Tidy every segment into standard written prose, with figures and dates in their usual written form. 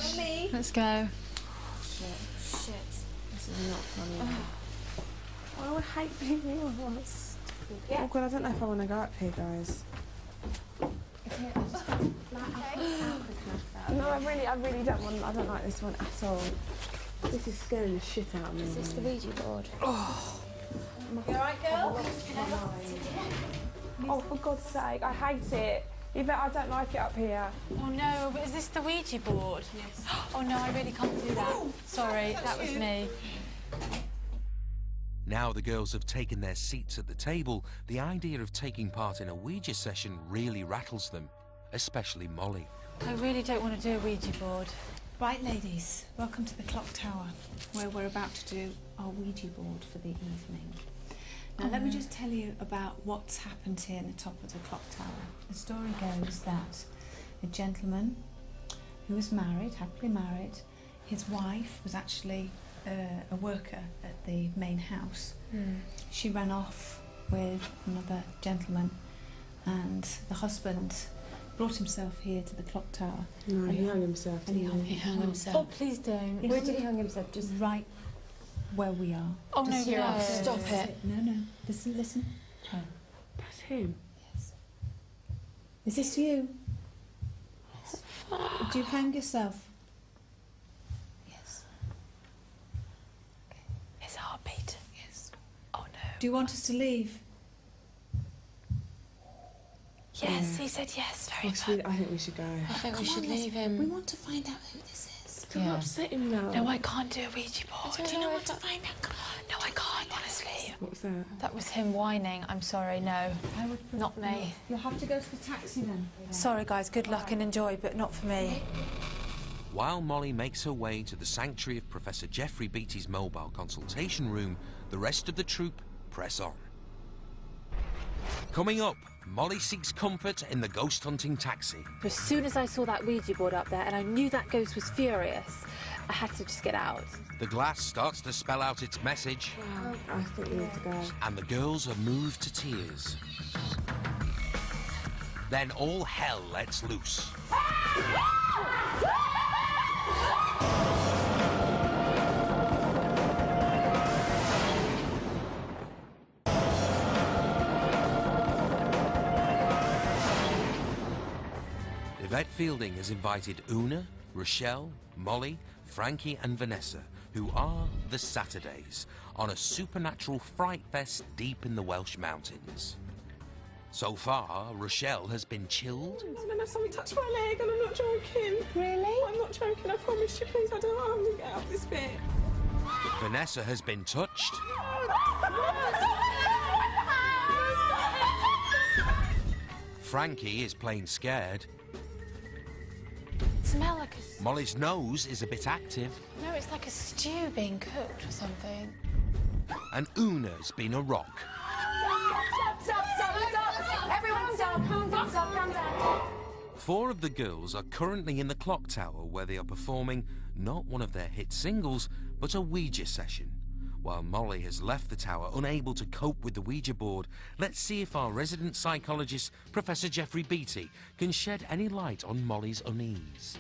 Ash, let's go. Shit. This is not funny. Oh, I hate being lost. Yeah. Oh God, I don't know if I want to go up here, guys. No, I really don't want. I don't like this one at all. This is scaring the shit out of me. Is this the Ouija board? Oh. You alright, girl? Oh, for God's sake, I hate it. I don't like it up here. Oh no, but is this the Ouija board? Yes. Oh no, I really can't do that. Sorry, that was me. Now the girls have taken their seats at the table, the idea of taking part in a Ouija session really rattles them, especially Molly. I really don't want to do a Ouija board. Right, ladies, welcome to the clock tower, where we're about to do our Ouija board for the evening. Now, let me just tell you about what's happened here in the top of the clock tower. The story goes that a gentleman who was married, happily married, his wife was actually a worker at the main house. She ran off with another gentleman, and the husband brought himself here to the clock tower. No, he hung himself. And he hung himself. Oh, please don't. Where did he hang himself? Just right where we are. Oh no, Just no, stop it. No. Listen. Oh. That's him. Yes. Is this you? Yes. Did you hang yourself? Yes. Okay. His heartbeat. Yes. Oh no. Do you want us to leave? Yes, he said yes. Very good. I think we should go. I think we should leave We him. want to find out who this is. Don't upset him now. No, I can't do a Ouija board. Do you know what to find out? No, I can't, honestly. What was that? That was him whining. I'm sorry, no. Not me. You'll have to go to the taxi then. Sorry, guys. Good luck and enjoy, but not for me. While Molly makes her way to the sanctuary of Professor Jeffrey Beattie's mobile consultation room, the rest of the troupe press on. Coming up, Molly seeks comfort in the ghost hunting taxi. As soon as I saw that Ouija board up there and I knew that ghost was furious, I had to just get out. The glass starts to spell out its message, I think we need to go. and the girls are moved to tears. Then all hell lets loose. Yvette Fielding has invited Una, Rochelle, Molly, Frankie and Vanessa, who are the Saturdays, on a supernatural fright fest deep in the Welsh mountains. So far, Rochelle has been chilled. I'm gonna have something touch my leg, and I'm not joking. Really? I'm not joking, I promise you, please. I don't know how I'm gonna get out of this bit. Vanessa has been touched. Frankie is plain scared. Smell like a... Molly's nose is a bit active. No, it's like a stew being cooked or something. And Una's been a rock. Stop! Everyone stop! Calm down. 4 of the girls are currently in the clock tower where they are performing not one of their hit singles, but a Ouija session. While Molly has left the tower unable to cope with the Ouija board, let's see if our resident psychologist, Professor Jeffrey Beattie, can shed any light on Molly's unease.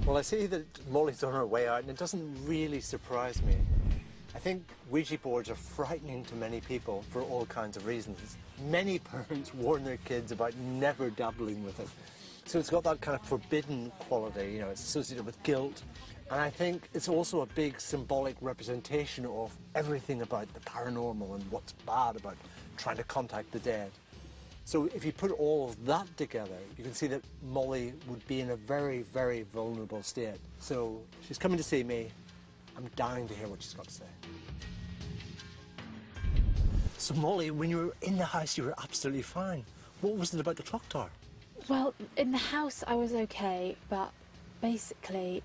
Well, I see that Molly's on her way out, and it doesn't really surprise me. I think Ouija boards are frightening to many people for all kinds of reasons. Many parents warn their kids about never dabbling with it. So it's got that kind of forbidden quality, you know, it's associated with guilt. And I think it's also a big symbolic representation of everything about the paranormal and what's bad about trying to contact the dead. So if you put all of that together, you can see that Molly would be in a very, very vulnerable state. So she's coming to see me. I'm dying to hear what she's got to say. So Molly, when you were in the house, you were absolutely fine. What was it about the clock tower? Well, in the house I was okay, but basically,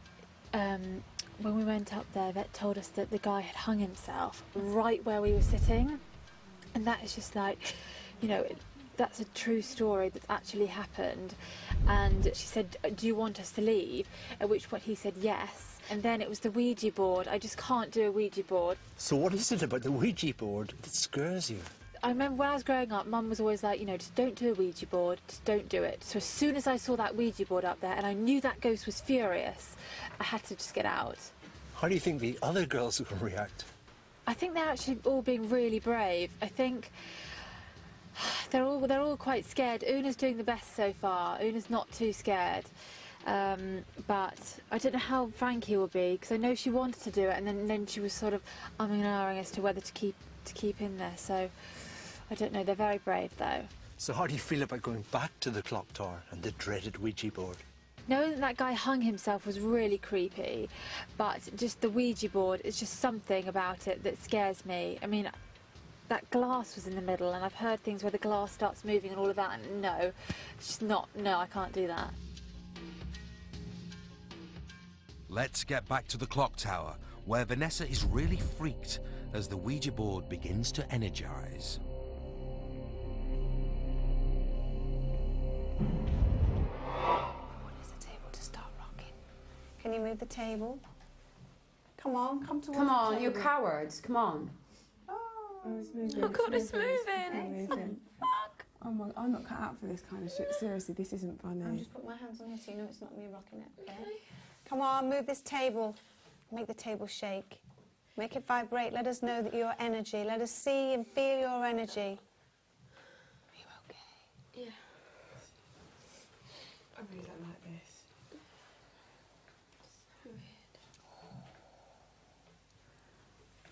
when we went up there, Vet told us that the guy had hung himself right where we were sitting. And that is just like, you know, that's a true story that's actually happened. And she said, do you want us to leave? At which point he said yes. And then it was the Ouija board. I just can't do a Ouija board. So what is it about the Ouija board that scares you? I remember when I was growing up, Mum was always like, you know, just don't do a Ouija board, just don't do it. So as soon as I saw that Ouija board up there and I knew that ghost was furious, I had to just get out. How do you think the other girls will react? I think they're actually all being really brave. I think they're all quite scared. Una's doing the best so far. Una's not too scared. But I don't know how Frankie will be, because I know she wanted to do it, and then she was sort of umming and ahhing as to whether to keep in there. So I don't know. They're very brave, though. So how do you feel about going back to the clock tower and the dreaded Ouija board? Knowing that that guy hung himself was really creepy, but just the Ouija board is just something about it that scares me. I mean, that glass was in the middle, and I've heard things where the glass starts moving and all of that, and no, it's just not, no, I can't do that. Let's get back to the clock tower, where Vanessa is really freaked as the Ouija board begins to energize. Is the table to start rocking? Can you move the table? Come on, come towards Come the on, table. you cowards, come on. Oh, it's moving. Oh God, it's moving. It's moving. Oh my, I'm not cut out for this kind of shit. Seriously, this isn't funny. I'll just put my hands on here so you know it's not me rocking it, okay? Come on, move this table. Make the table shake. Make it vibrate. Let us know that your energy. Let us see and feel your energy. Are you okay? I really don't like this.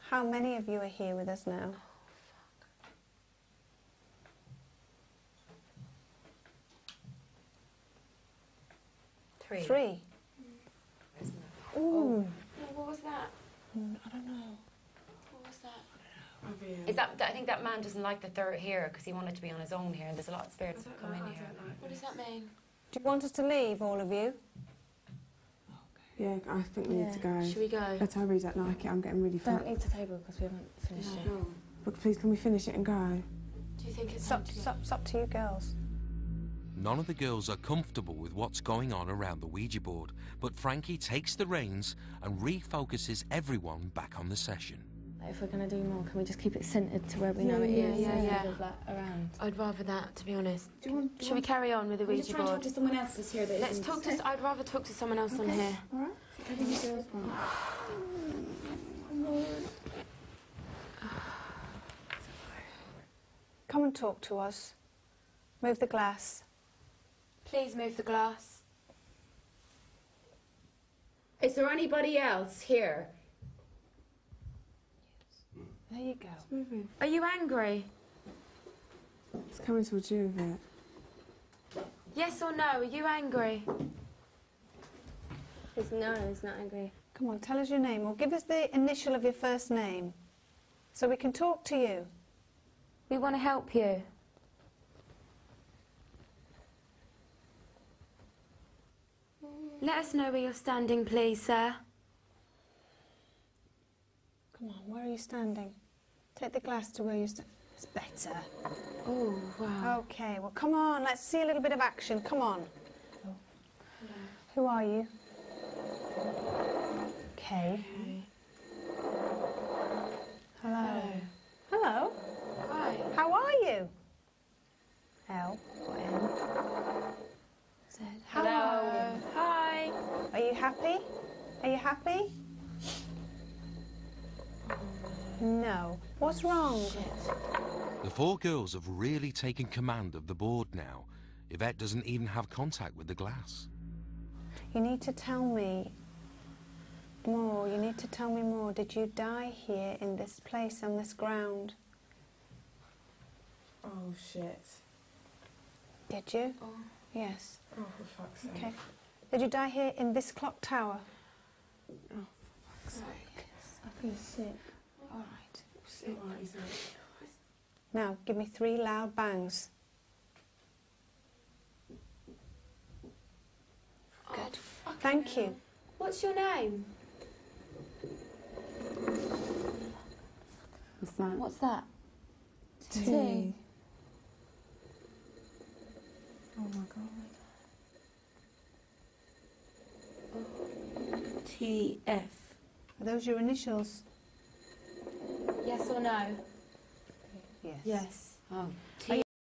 How many of you are here with us now? Three. Three. Ooh. What was that? I don't know. What was that? Is that? I think that man doesn't like that they're here because he wanted to be on his own here, and there's a lot of spirits that come in here. What does that mean? Do you want us to leave, all of you? Yeah, I think we need to go. Should we go? I really don't like it. I'm getting really Don't fat. leave the table because we haven't finished it. But please, can we finish it and go? Do you think it's It's up to you girls. None of the girls are comfortable with what's going on around the Ouija board, but Frankie takes the reins and refocuses everyone back on the session. If we're going to do more, can we just keep it centred to where we know it is? yeah. Instead of, like, around. I'd rather that, to be honest. Should we carry on with the Ouija board? talk to someone else that's here. Let's talk to. I'd rather talk to someone else on here. All right. I think it's yours, Mum. Come and talk to us. Move the glass. Please move the glass. Is there anybody else here? There you go. It's moving. Are you angry? It's coming towards you with it. Yes or no? Are you angry? No, he's not angry. Come on, tell us your name, or give us the initial of your first name, so we can talk to you. We want to help you. Let us know where you're standing, please, sir. Come on, where are you standing? Take the glass to where you stand. It's better. Oh, wow. Okay, well, come on, let's see a little bit of action. Come on. Who are you? K. Hello. Hello. Hi. How are you? L or N? Z. Hello. Hi. Are you happy? Are you happy? No. What's wrong? The four girls have really taken command of the board now. Yvette doesn't even have contact with the glass. You need to tell me more. You need to tell me more. Did you die here in this place, on this ground? Oh, shit. Did you? Oh. Yes. Oh, for fuck's sake. Okay. Did you die here in this clock tower? Oh, for fuck's sake. I feel sick. All right. Sick. All right, isn't it? Now, give me 3 loud bangs. Good. Thank you. What's your name? What's that? What's that? T. Oh my god. TF. Are those your initials? Yes or no? Yes. Yes. Oh, Are you